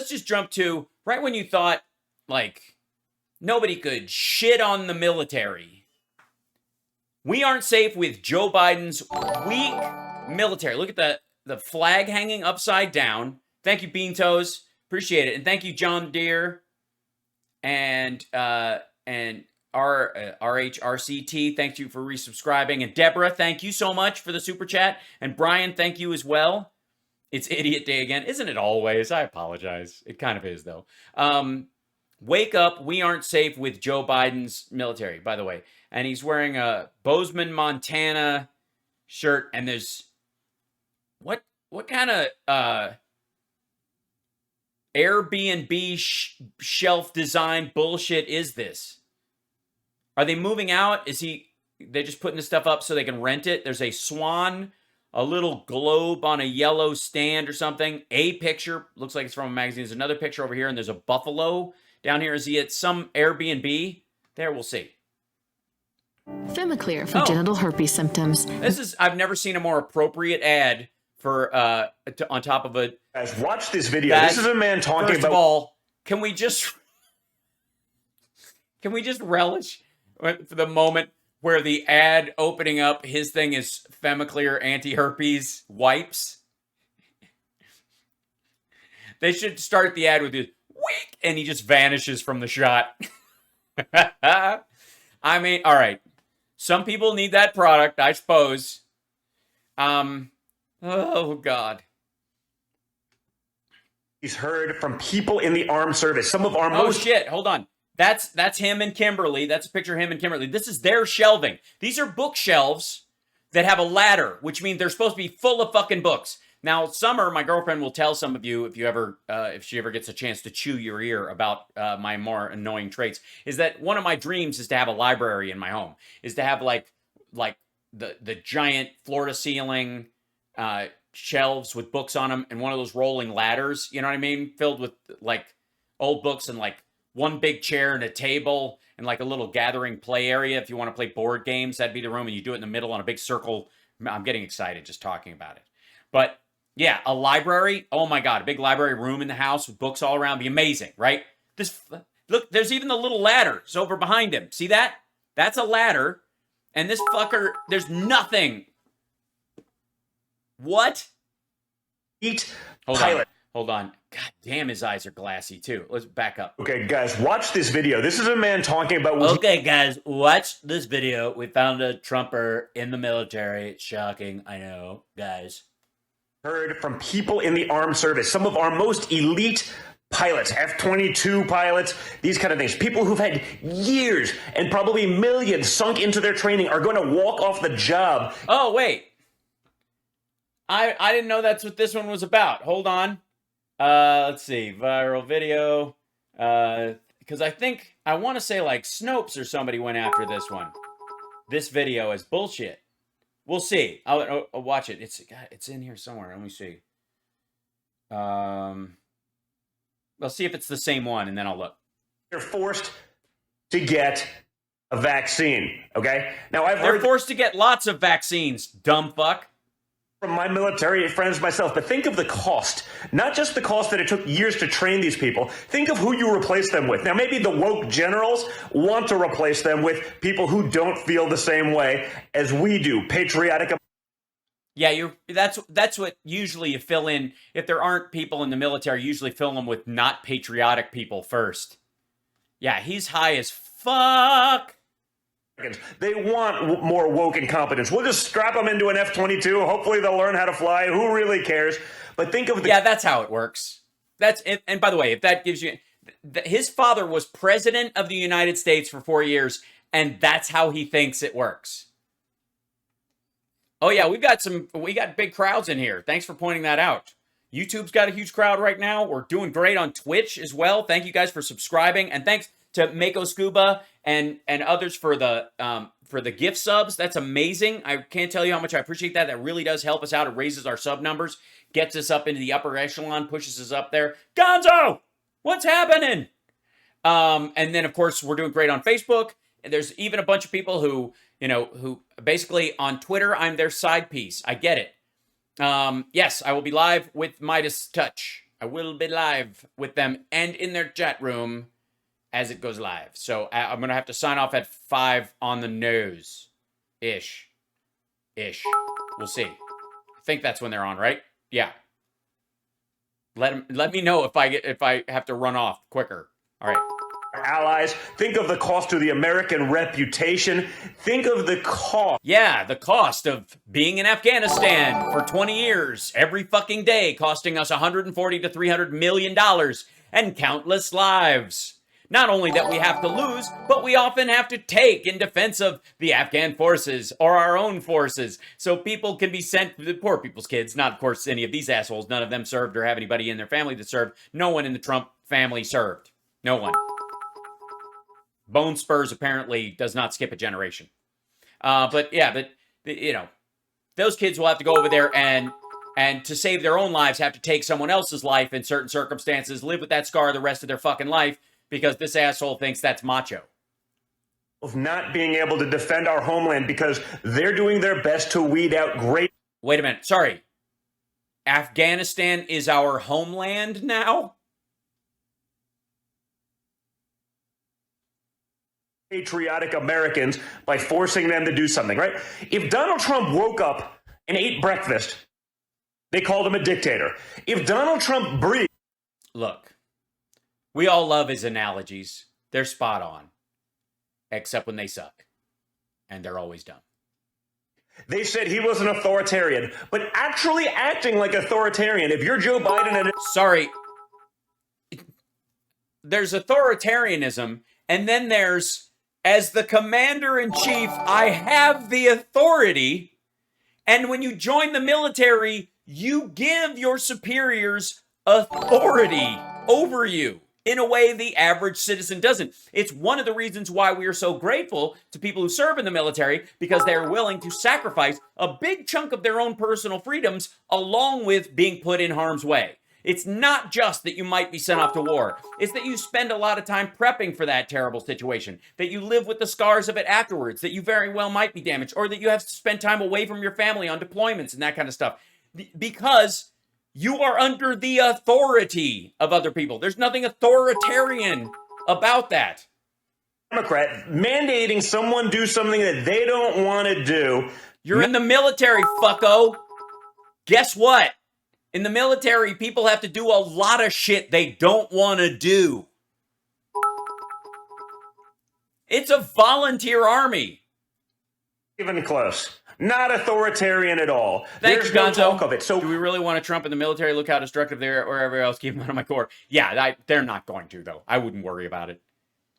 let's just jump to right when you thought, like, nobody could shit on the military. We aren't safe with Joe Biden's weak military. Look at the flag hanging upside down. Thank you, Bean Toes. Appreciate it. And thank you, John Deere and RHRCT. Thank you for resubscribing. And Deborah, thank you so much for the super chat. And Brian, thank you as well. It's Idiot Day again. Isn't it always? I apologize. It kind of is, though. Wake up. We aren't safe with Joe Biden's military, by the way. And he's wearing a Bozeman, Montana shirt. And there's... What kind of Airbnb shelf design bullshit is this? Are they moving out? They're just putting this stuff up so they can rent it? There's a swan, a little globe on a yellow stand or something. A picture, looks like it's from a magazine. There's another picture over here, and there's a buffalo down here. Is he at some Airbnb? There, we'll see. Femiclear for genital herpes symptoms. I've never seen a more appropriate ad for, on top of a... Guys, watch this video. This is a man talking about... First of all, can we just relish for the moment where the ad opening up, his thing is Femiclear anti-herpes wipes? They should start the ad with this, wick, and he just vanishes from the shot. I mean, all right. Some people need that product, I suppose. Oh, God. He's heard from people in the armed service. Some of our most... Oh, shit. Hold on. That's him and Kimberly. That's a picture of him and Kimberly. This is their shelving. These are bookshelves that have a ladder, which means they're supposed to be full of fucking books. Now, Summer, my girlfriend, will tell some of you if she ever gets a chance to chew your ear about my more annoying traits, is that one of my dreams is to have a library in my home, is to have like the giant floor-to-ceiling shelves with books on them and one of those rolling ladders, you know what I mean? Filled with like old books and like one big chair and a table and like a little gathering play area. If you want to play board games, that'd be the room, and you do it in the middle on a big circle. I'm getting excited just talking about it. But yeah, a library. Oh my God, a big library room in the house with books all around. Be amazing, right? Look, there's even the little ladder. It's over behind him. See that? That's a ladder. And this fucker, there's nothing. What? Hold on. God damn, his eyes are glassy too. Let's back up. Okay, guys, watch this video. This is a man talking about... Okay, guys, watch this video. We found a Trumper in the military. It's shocking, I know, guys. Heard from people in the armed service. Some of our most elite pilots, F-22 pilots, these kind of things. People who've had years and probably millions sunk into their training are going to walk off the job. Oh, wait. I didn't know that's what this one was about. Hold on. Let's see. Viral video. Because I want to say like Snopes or somebody went after this one. This video is bullshit. We'll see. I'll watch it. It's in here somewhere. Let me see. I'll see if it's the same one, and then I'll look. They're forced to get a vaccine, okay? Now, They're forced to get lots of vaccines, dumb fuck. From my military friends myself, but think of the cost. Not just the cost that it took years to train these people. Think of who you replace them with. Now, maybe the woke generals want to replace them with people who don't feel the same way as we do. Patriotic. Yeah, that's what usually you fill in. If there aren't people in the military, you usually fill them with not patriotic people first. Yeah, he's high as fuck. They want more woke incompetence. We'll just strap them into an F-22. Hopefully they'll learn how to fly. Who really cares? But think of the... Yeah, that's how it works. And by the way, if that gives you... His father was president of the United States for 4 years, and that's how he thinks it works. Oh yeah, we got big crowds in here. Thanks for pointing that out. YouTube's got a huge crowd right now. We're doing great on Twitch as well. Thank you guys for subscribing, and thanks to Mako Scuba and others for the gift subs. That's amazing. I can't tell you how much I appreciate that. That really does help us out. It raises our sub numbers, gets us up into the upper echelon, pushes us up there. Gonzo, what's happening? And then of course we're doing great on Facebook. And there's even a bunch of people who basically on Twitter, I'm their side piece. I get it. Yes, I will be live with Midas Touch I will be live with them and in their chat room as it goes live. So I'm going to have to sign off at 5 on the nose. Ish. We'll see. I think that's when they're on, right? Yeah. Let me know if I have to run off quicker. All right. Allies. Think of the cost to the American reputation. Think of the cost. Yeah, the cost of being in Afghanistan for 20 years, every fucking day, costing us $140 to $300 million and countless lives. Not only that we have to lose, but we often have to take in defense of the Afghan forces or our own forces. So people can be sent, the poor people's kids, not of course any of these assholes, none of them served or have anybody in their family that served. No one in the Trump family served. No one. Bone Spurs apparently does not skip a generation. But you know, those kids will have to go over there and to save their own lives have to take someone else's life in certain circumstances, live with that scar the rest of their fucking life because this asshole thinks that's macho. Of not being able to defend our homeland because they're doing their best to weed out great. Wait a minute. Sorry. Afghanistan is our homeland now? Patriotic Americans by forcing them to do something, right? If Donald Trump woke up and ate breakfast, they called him a dictator. If Donald Trump breathed... Look, we all love his analogies. They're spot on. Except when they suck. And they're always dumb. They said he was an authoritarian, but actually acting like authoritarian. If you're Joe Biden and... Sorry. There's authoritarianism, and then there's... As the commander-in-chief, I have the authority. And when you join the military, you give your superiors authority over you in a way the average citizen doesn't. It's one of the reasons why we are so grateful to people who serve in the military, because they are willing to sacrifice a big chunk of their own personal freedoms along with being put in harm's way. It's not just that you might be sent off to war. It's that you spend a lot of time prepping for that terrible situation, that you live with the scars of it afterwards, that you very well might be damaged, or that you have to spend time away from your family on deployments and that kind of stuff. Because you are under the authority of other people. There's nothing authoritarian about that. Democrat mandating someone do something that they don't want to do. You're in the military, fucko. Guess what? In the military, people have to do a lot of shit they don't want to do. It's a volunteer army. Even close. Not authoritarian at all. Thank There's you, no Gonzo. talk of it. So, do we really want a Trump in the military? Look how destructive they are wherever else. Keep them out of my core. Yeah, they're not going to, though. I wouldn't worry about it.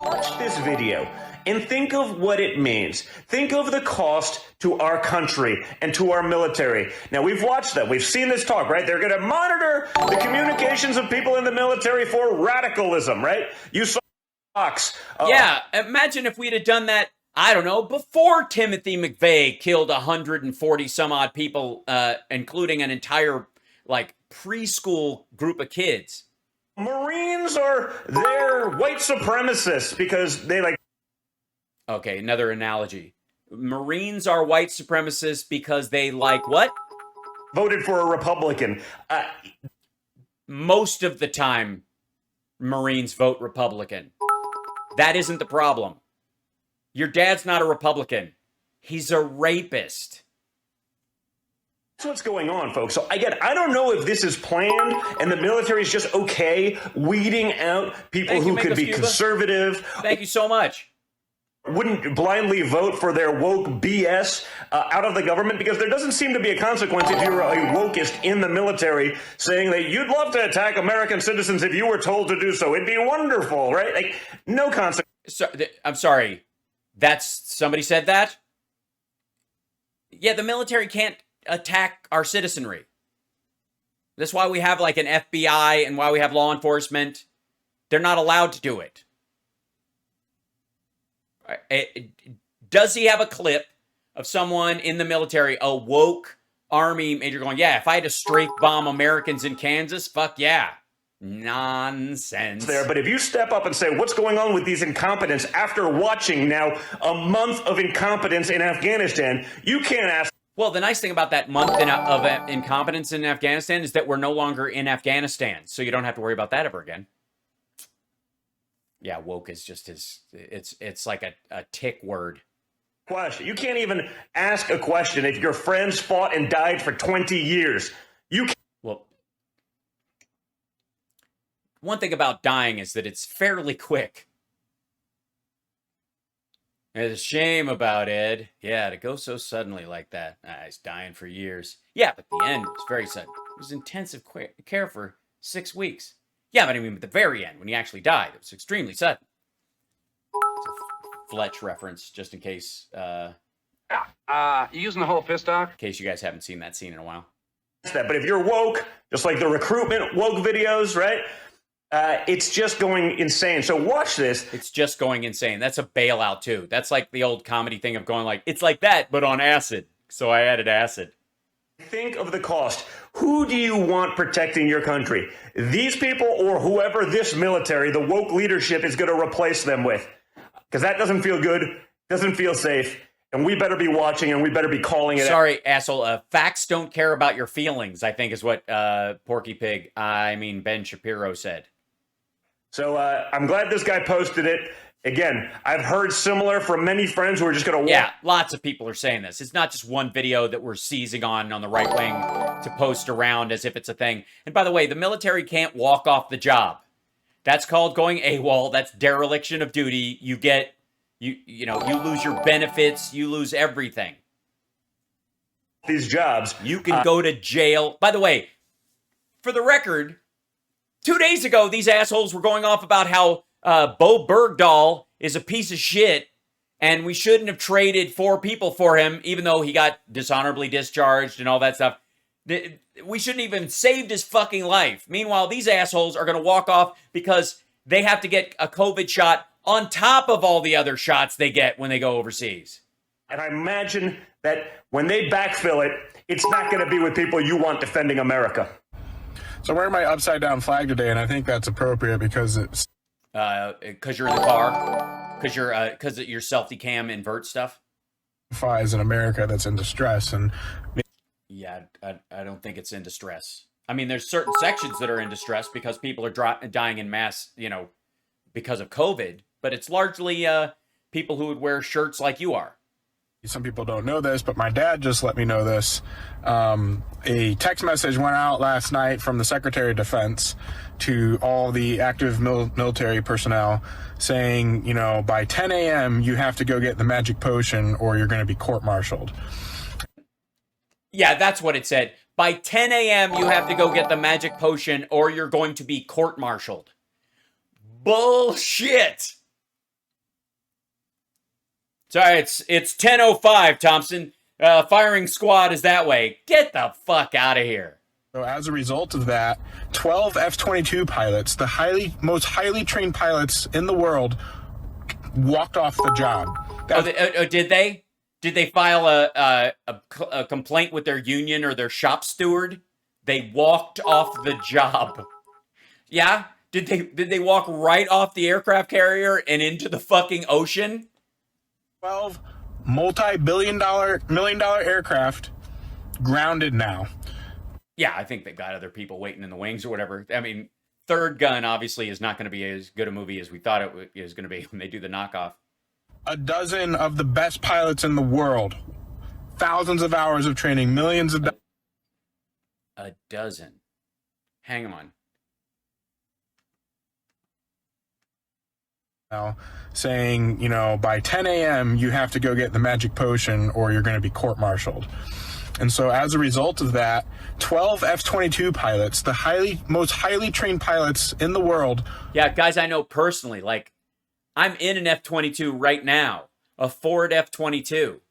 watch this video and think of what it means. Think of the cost to our country and to our military. Now, we've watched that. We've seen this talk, right? They're going to monitor the communications of people in the military for radicalism, right? You saw Fox. Yeah, imagine if we'd have done that, I don't know, before Timothy McVeigh killed 140 some odd people, including an entire, preschool group of kids. Marines they're white supremacists because they Okay, another analogy. Marines are white supremacists because they what? Voted for a Republican. Most of the time, Marines vote Republican. That isn't the problem. Your dad's not a Republican. He's a rapist. That's what's going on, folks. So I don't know if this is planned and the military is just okay weeding out people who could be conservative. Thank you so much. Wouldn't blindly vote for their woke BS out of the government, because there doesn't seem to be a consequence if you're a wokeist in the military saying that you'd love to attack American citizens if you were told to do so. It'd be wonderful, right? No consequence. I'm sorry. Somebody said that? Yeah, the military can't attack our citizenry. That's why we have an FBI and why we have law enforcement. They're not allowed to do it. Does he have a clip of someone in the military, a woke army major going, yeah, if I had to straight bomb Americans in Kansas, fuck yeah. Nonsense. But if you step up and say, what's going on with these incompetents after watching now a month of incompetence in Afghanistan, you can't ask. Well, the nice thing about that month of incompetence in Afghanistan is that we're no longer in Afghanistan, so you don't have to worry about that ever again. Yeah, woke is just it's like a tick word. Question. You can't even ask a question if your friends fought and died for 20 years. You can't. Well, one thing about dying is that it's fairly quick. There's a shame about Ed. Yeah, to go so suddenly like that. He's dying for years. Yeah, but the end was very sudden. It was intensive care for 6 weeks. Yeah, but I mean, at the very end, when he actually died, it was extremely sudden. It's a Fletch reference, just in case. You using the whole piss doc? In case you guys haven't seen that scene in a while. But if you're woke, just like the recruitment woke videos, right? It's just going insane. So watch this. It's just going insane. That's a bailout, too. That's like the old comedy thing of going like, it's like that, but on acid. So I added acid. Think of the cost. Who do you want protecting your country? These people or whoever this military, the woke leadership, is going to replace them with? Because that doesn't feel good, doesn't feel safe, and we better be watching and we better be calling it out. Sorry, asshole. Facts don't care about your feelings, I think is what Ben Shapiro said. So I'm glad this guy posted it. Again, I've heard similar from many friends who are just going to... Yeah, lots of people are saying this. It's not just one video that we're seizing on the right wing to post around as if it's a thing. And by the way, the military can't walk off the job. That's called going AWOL. That's dereliction of duty. You get, you lose your benefits. You lose everything. These jobs. You can go to jail. By the way, for the record, 2 days ago, these assholes were going off about how Bo Bergdahl is a piece of shit and we shouldn't have traded 4 people for him, even though he got dishonorably discharged and all that stuff. We shouldn't even saved his fucking life. Meanwhile, these assholes are going to walk off because they have to get a COVID shot on top of all the other shots they get when they go overseas. And I imagine that when they backfill it, it's not going to be with people you want defending America. So I'm wearing my upside down flag today, and I think that's appropriate because it's... Because you're in the car? Because your selfie cam invert stuff? ...is in America that's in distress, and... Yeah, I don't think it's in distress. I mean, there's certain sections that are in distress because people are dying in mass, because of COVID. But it's largely people who would wear shirts like you are. Some people don't know this, but my dad just let me know this. A text message went out last night from the Secretary of Defense to all the active military personnel saying, by 10 a.m. you have to go get the magic potion or you're going to be court-martialed. Yeah, that's what it said. By 10 a.m. you have to go get the magic potion or you're going to be court-martialed. Bullshit! Sorry, it's 10:05, Thompson. Firing squad is that way. Get the fuck out of here. So as a result of that, 12 F-22 pilots, the most highly trained pilots in the world, walked off the job. Did they? Did they file a complaint with their union or their shop steward? They walked off the job. Yeah? Did they walk right off the aircraft carrier and into the fucking ocean? 12 million dollar aircraft grounded now. Yeah, I think they've got other people waiting in the wings or whatever. I mean, Third Gun obviously is not going to be as good a movie as we thought it was going to be when they do the knockoff. A dozen of the best pilots in the world. Thousands of hours of training, millions of... A dozen. Hang on. Now, saying, by 10 a.m. you have to go get the magic potion or you're going to be court-martialed. And so as a result of that, 12 F-22 pilots, the most highly trained pilots in the world... Yeah, guys I know personally, like, I'm in an F-22 right now, a Ford F-22.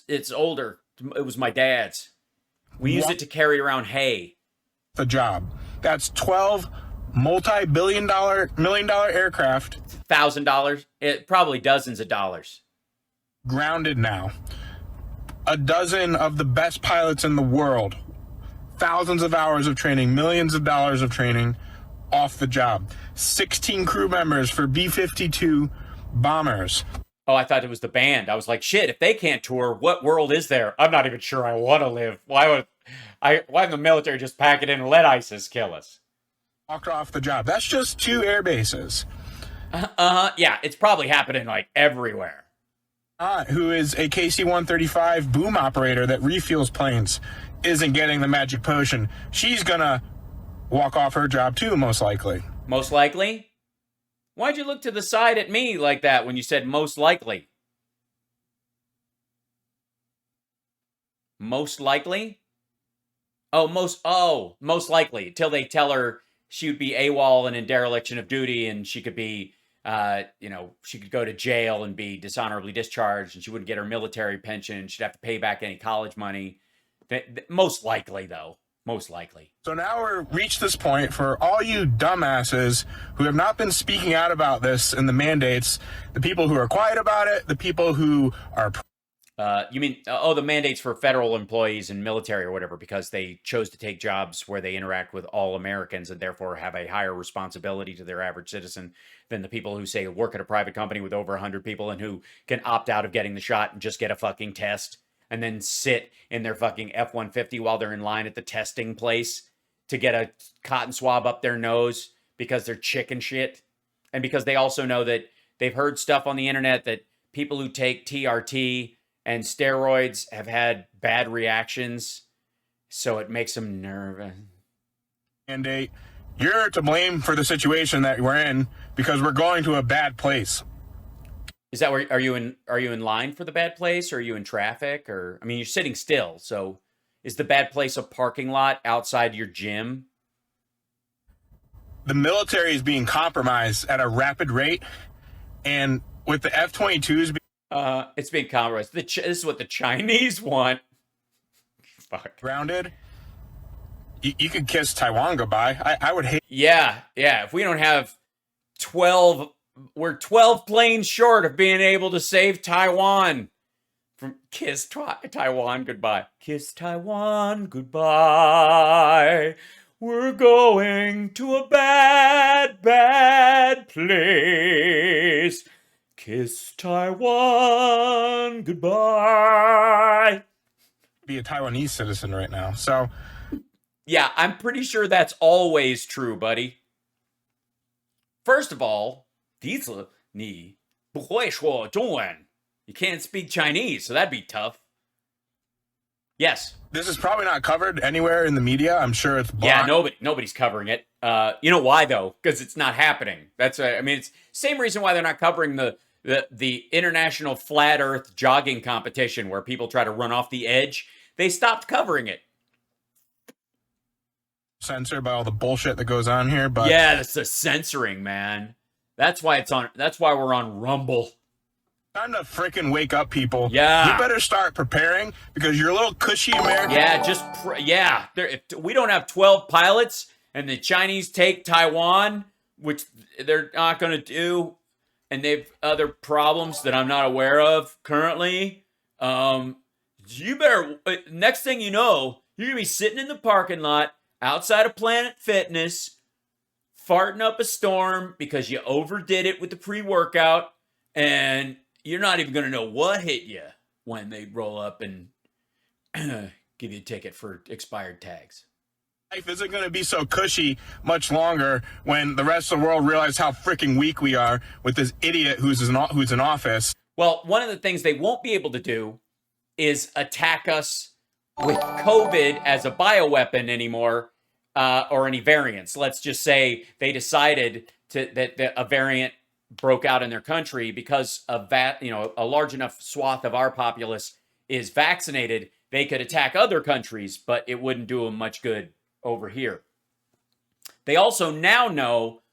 It's older. It was my dad's. We used it to carry around hay. The job. That's 12 million dollar aircraft. $1,000. It probably dozens of dollars. Grounded now. A dozen of the best pilots in the world. Thousands of hours of training, millions of dollars of training, off the job. 16 crew members for B-52 bombers. Oh, I thought it was the band. I was like, shit, if they can't tour, what world is there? I'm not even sure I want to live. Why would the military just pack it in and let ISIS kill us? Walked off the job. That's just 2 air bases. Yeah, it's probably happening like everywhere. Who is a KC-135 boom operator that refuels planes, isn't getting the magic potion. She's gonna walk off her job too, most likely. Most likely? Why'd you look to the side at me like that when you said most likely? Most likely? Most likely. Till they tell her she would be AWOL and in dereliction of duty, and she could be, she could go to jail and be dishonorably discharged, and she wouldn't get her military pension. She'd have to pay back any college money. Most likely, though. Most likely. So now we're reached this point for all you dumbasses who have not been speaking out about this and the mandates, the people who are quiet about it, the people who are... You mean, the mandates for federal employees and military or whatever, because they chose to take jobs where they interact with all Americans and therefore have a higher responsibility to their average citizen than the people who say work at a private company with over 100 people and who can opt out of getting the shot and just get a fucking test and then sit in their fucking F-150 while they're in line at the testing place to get a cotton swab up their nose because they're chicken shit. And because they also know that they've heard stuff on the internet that people who take TRT and steroids have had bad reactions, so it makes them nervous. Mandate. You're to blame for the situation that we're in because we're going to a bad place. Is that where are you in line for the bad place, or are you in traffic? Or I mean, you're sitting still, so is the bad place a parking lot outside your gym? The military is being compromised at a rapid rate, and with the F-22s it's being compromised. This is what the Chinese want. Fuck. grounded, you could kiss Taiwan goodbye. I would hate... Yeah. If we don't have 12... We're 12 planes short of being able to save Taiwan from kiss Taiwan goodbye. Kiss Taiwan goodbye. We're going to a bad, bad place. Kiss Taiwan goodbye. be a Taiwanese citizen right now. So, yeah, I'm pretty sure that's always true, buddy. First of all, 第一次你不会说中文. You can't speak Chinese, so that'd be tough. Yes. this is probably not covered anywhere in the media. I'm sure it's blocked. Yeah, nobody's covering it. You know why though? Because it's not happening. That's I mean, it's same reason why they're not covering the international flat Earth jogging competition where people try to run off the edge. They stopped covering it. Censored by all the bullshit that goes on here, but yeah, that's the censoring, man. That's why it's on. That's why we're on Rumble. Time to freaking wake up, people. Yeah. You better start preparing because you're a little cushy American. Yeah, if we don't have 12 pilots and the Chinese take Taiwan, which they're not going to do, and they've other problems that I'm not aware of currently, you better, next thing you know, you're going to be sitting in the parking lot outside of Planet Fitness, farting up a storm because you overdid it with the pre-workout, and you're not even going to know what hit you when they roll up and give you a ticket for expired tags. Life isn't going to be so cushy much longer when the rest of the world realizes how freaking weak we are with this idiot who's in office. Well, one of the things they won't be able to do is attack us with COVID as a bioweapon anymore, or any variants. Let's just say they decided that a variant broke out in their country because of that, a large enough swath of our populace is vaccinated, they could attack other countries, but it wouldn't do them much good over here. They also now know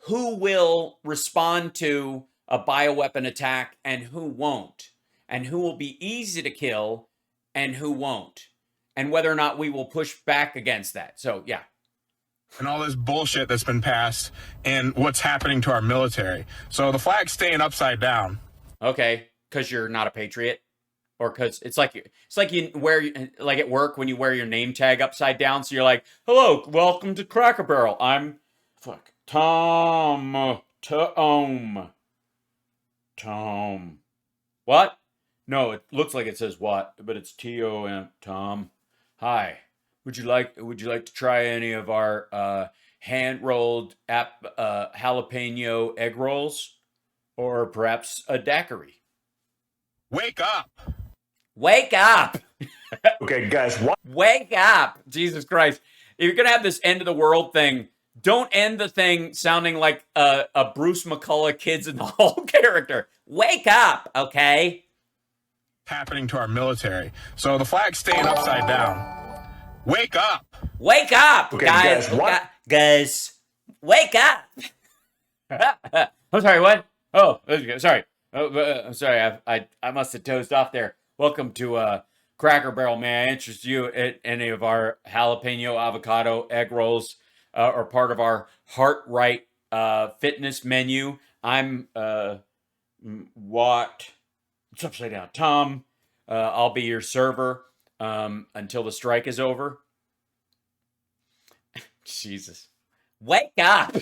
who will respond to a bioweapon attack and who won't, and who will be easy to kill and who won't, and whether or not we will push back against that. So, yeah. And all this bullshit that's been passed and what's happening to our military. So the flag's staying upside down. Okay, because you're not a patriot? Or because it's like you wear, like at work when you wear your name tag upside down. So you're like, hello, welcome to Cracker Barrel. I'm Tom. What? No, it looks like it says what, but it's T-O-M. Tom. Hi. Would you like to try any of our hand rolled jalapeno egg rolls, or perhaps a daiquiri? Wake up! Wake up! Okay, guys, what? Wake up! Jesus Christ! If you're gonna have this end of the world thing, don't end the thing sounding like a Bruce McCullough Kids in the Hall character. Wake up, okay? Happening to our military. So the flag's staying upside down. Wake up! Wake up, Okay, guys! guys, what? Guys, wake up! I'm sorry. What? Oh, sorry. I'm sorry. I must have dozed off there. Welcome to Cracker Barrel. May I interest you in any of our jalapeno avocado egg rolls, or part of our Heart Right fitness menu? I'm what? It's upside down. Tom. I'll be your server until the strike is over. Jesus. Wake up!